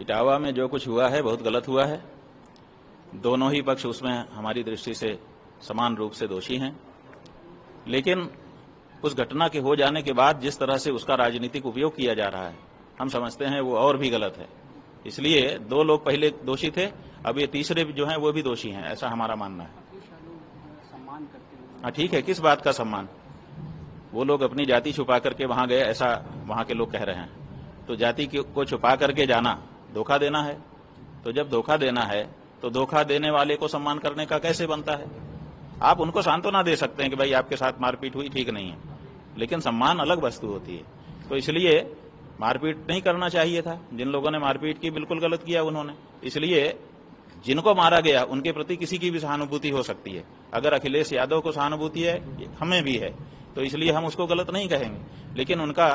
इटावा में जो कुछ हुआ है बहुत गलत हुआ है। दोनों ही पक्ष उसमें हमारी दृष्टि से समान रूप से दोषी हैं, लेकिन उस घटना के हो जाने के बाद जिस तरह से उसका राजनीतिक उपयोग किया जा रहा है, हम समझते हैं वो और भी गलत है। इसलिए दो लोग पहले दोषी थे, अब ये तीसरे जो हैं वो भी दोषी हैं, ऐसा हमारा मानना है। हाँ ठीक है, किस बात का सम्मान? वो लोग अपनी जाति छुपा करके वहां गए, ऐसा वहां के लोग कह रहे हैं। तो जाति को छुपा करके जाना धोखा देना है। तो जब धोखा देना है तो धोखा देने वाले को सम्मान करने का कैसे बनता है? आप उनको सांत्वना दे सकते हैं कि भाई आपके साथ मारपीट हुई, ठीक नहीं है, लेकिन सम्मान अलग वस्तु होती है। तो इसलिए मारपीट नहीं करना चाहिए था। जिन लोगों ने मारपीट की बिल्कुल गलत किया उन्होंने। इसलिए जिनको मारा गया उनके प्रति किसी की भी सहानुभूति हो सकती है। अगर अखिलेश यादव को सहानुभूति है, हमें भी है, तो इसलिए हम उसको गलत नहीं कहेंगे, लेकिन उनका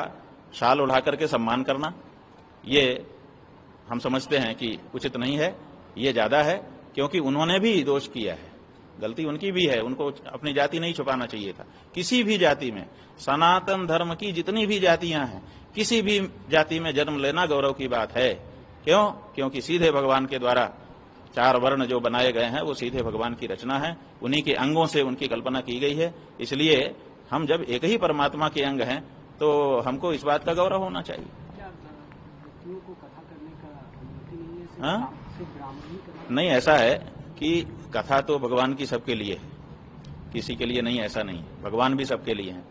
शाल उड़ा करके सम्मान करना ये हम समझते हैं कि उचित नहीं है, ये ज्यादा है, क्योंकि उन्होंने भी दोष किया है, गलती उनकी भी है। उनको अपनी जाति नहीं छुपाना चाहिए था। किसी भी जाति में, सनातन धर्म की जितनी भी जातियां हैं, किसी भी जाति में जन्म लेना गौरव की बात है। क्यों? क्योंकि सीधे भगवान के द्वारा 4 वर्ण जो बनाए गए हैं वो सीधे भगवान की रचना है, उन्हीं के अंगों से उनकी कल्पना की गई है। इसलिए हम जब एक ही परमात्मा के अंग हैं तो हमको इस बात का गौरव होना चाहिए। हाँ? नहीं, ऐसा है कि कथा तो भगवान की सबके लिए है, किसी के लिए नहीं, ऐसा नहीं। भगवान भी सबके लिए है।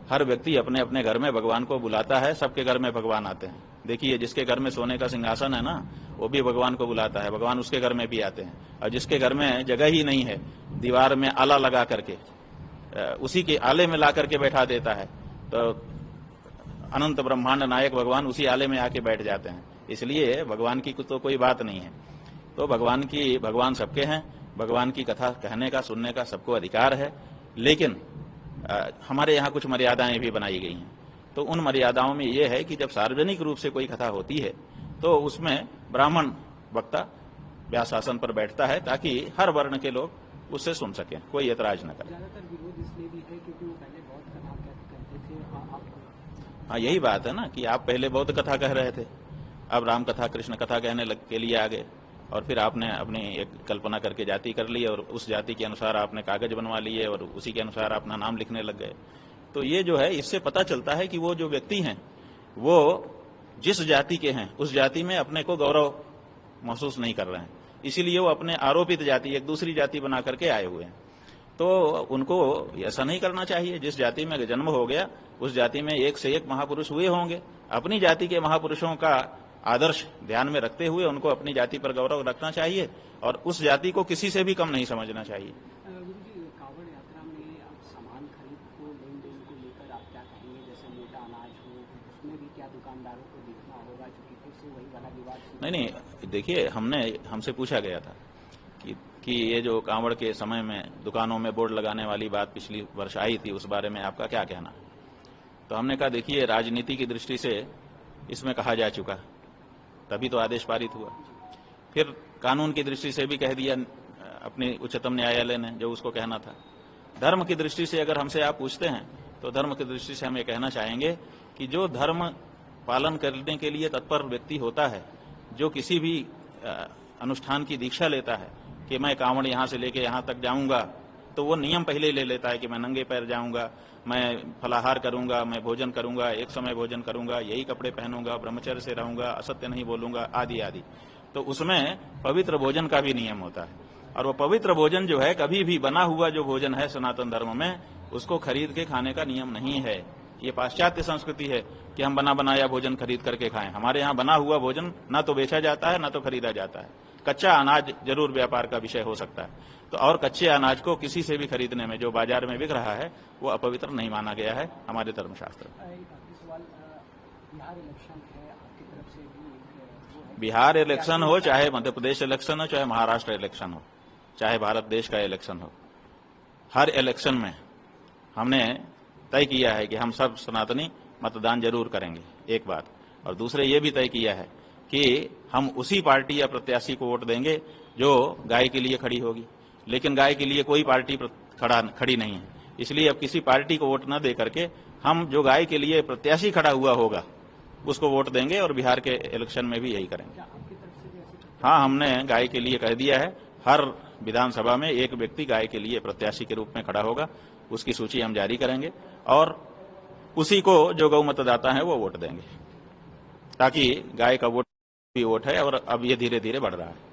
हर व्यक्ति अपने अपने घर में भगवान को बुलाता है, सबके घर में भगवान आते हैं। देखिए, जिसके घर में सोने का सिंहासन है ना, वो भी भगवान को बुलाता है, भगवान उसके घर में भी आते हैं। और जिसके घर में जगह ही नहीं है, दीवार में आला लगा करके उसी के आले में ला करके बैठा देता है, तो अनंत ब्रह्मांड नायक भगवान उसी आले में आके बैठ जाते हैं। इसलिए भगवान की तो कोई बात नहीं है। तो भगवान सबके हैं। भगवान की कथा कहने का, सुनने का सबको अधिकार है, लेकिन हमारे यहाँ कुछ मर्यादाएं भी बनाई गई हैं। तो उन मर्यादाओं में यह है कि जब सार्वजनिक रूप से कोई कथा होती है तो उसमें ब्राह्मण वक्ता व्यासासन पर बैठता है, ताकि हर वर्ण के लोग उससे सुन सकें, कोई ऐतराज न करें। हाँ, यही बात है ना कि आप पहले बौद्ध कथा कह रहे थे, अब राम कथा, कृष्ण कथा कहने के लिए आ गए, और फिर आपने अपनी एक कल्पना करके जाति कर ली और उस जाति के अनुसार आपने कागज बनवा लिए और उसी के अनुसार अपना नाम लिखने लग गए। तो ये जो है, इससे पता चलता है कि वो जो व्यक्ति हैं वो जिस जाति के हैं उस जाति में अपने को गौरव महसूस नहीं कर रहे हैं, इसीलिए वो अपने आरोपित जाति, एक दूसरी जाति बना करके आए हुए हैं। तो उनको ऐसा नहीं करना चाहिए। जिस जाति में जन्म हो गया उस जाति में एक से एक महापुरुष हुए होंगे। अपनी जाति के महापुरुषों का आदर्श ध्यान में रखते हुए उनको अपनी जाति पर गौरव रखना चाहिए और उस जाति को किसी से भी कम नहीं समझना चाहिए। कांवड़ यात्रा में अब सामान खरीद को, लेन देन को लेकर आप क्या कहेंगे? जैसे मोटा अनाज हो, उसमें भी क्या दुकानदारों को देखना होगा, क्योंकि फिर से वही वाला विवाद? नहीं, देखिए, हमसे पूछा गया था कि ये जो कांवड़ के समय में दुकानों में बोर्ड लगाने वाली बात पिछली वर्ष आई थी, उस बारे में आपका क्या कहना? तो हमने कहा, देखिए, राजनीति की दृष्टि से इसमें कहा जा चुका, तभी तो आदेश पारित हुआ। फिर कानून की दृष्टि से भी कह दिया अपनी उच्चतम न्यायालय ने जो उसको कहना था। धर्म की दृष्टि से अगर हमसे आप पूछते हैं तो धर्म की दृष्टि से हम ये कहना चाहेंगे कि जो धर्म पालन करने के लिए तत्पर व्यक्ति होता है, जो किसी भी अनुष्ठान की दीक्षा लेता है कि मैं कांवड़ यहाँ से लेके यहाँ तक जाऊंगा, तो वो नियम पहले ले लेता है कि मैं नंगे पैर जाऊंगा, मैं फलाहार करूंगा, मैं भोजन करूंगा, एक समय भोजन करूंगा, यही कपड़े पहनूंगा, ब्रह्मचर्य से रहूंगा, असत्य नहीं बोलूंगा, आदि आदि। तो उसमें पवित्र भोजन का भी नियम होता है, और वो पवित्र भोजन जो है, कभी भी बना हुआ जो भोजन है सनातन धर्म में, उसको खरीद के खाने का नियम नहीं है। ये पाश्चात्य संस्कृति है कि हम बना बनाया भोजन खरीद करके खाएं। हमारे यहाँ बना हुआ भोजन ना तो बेचा जाता है ना तो खरीदा जाता है। कच्चा अनाज जरूर व्यापार का विषय हो सकता है, तो और कच्चे अनाज को किसी से भी खरीदने में जो बाजार में बिक रहा है वो अपवित्र नहीं माना गया है हमारे धर्मशास्त्र। बिहार इलेक्शन हो, चाहे मध्य प्रदेश इलेक्शन हो, चाहे महाराष्ट्र इलेक्शन हो, चाहे भारत देश का इलेक्शन हो, हर इलेक्शन में हमने तय किया है कि हम सब सनातनी मतदान जरूर करेंगे, एक बात। और दूसरे ये भी तय किया है कि हम उसी पार्टी या प्रत्याशी को वोट देंगे जो गाय के लिए खड़ी होगी, लेकिन गाय के लिए कोई पार्टी खड़ी नहीं है, इसलिए अब किसी पार्टी को वोट न दे करके हम जो गाय के लिए प्रत्याशी खड़ा हुआ होगा उसको वोट देंगे और बिहार के इलेक्शन में भी यही करेंगे। क्या आपकी तरफ से भी ऐसे हाँ, हमने गाय के लिए कह दिया है, हर विधानसभा में एक व्यक्ति गाय के लिए प्रत्याशी के रूप में खड़ा होगा, उसकी सूची हम जारी करेंगे और उसी को जो गौ मतदाता है वो वोट देंगे, ताकि गाय का वोट भी वोट है और अब ये धीरे धीरे बढ़ रहा है।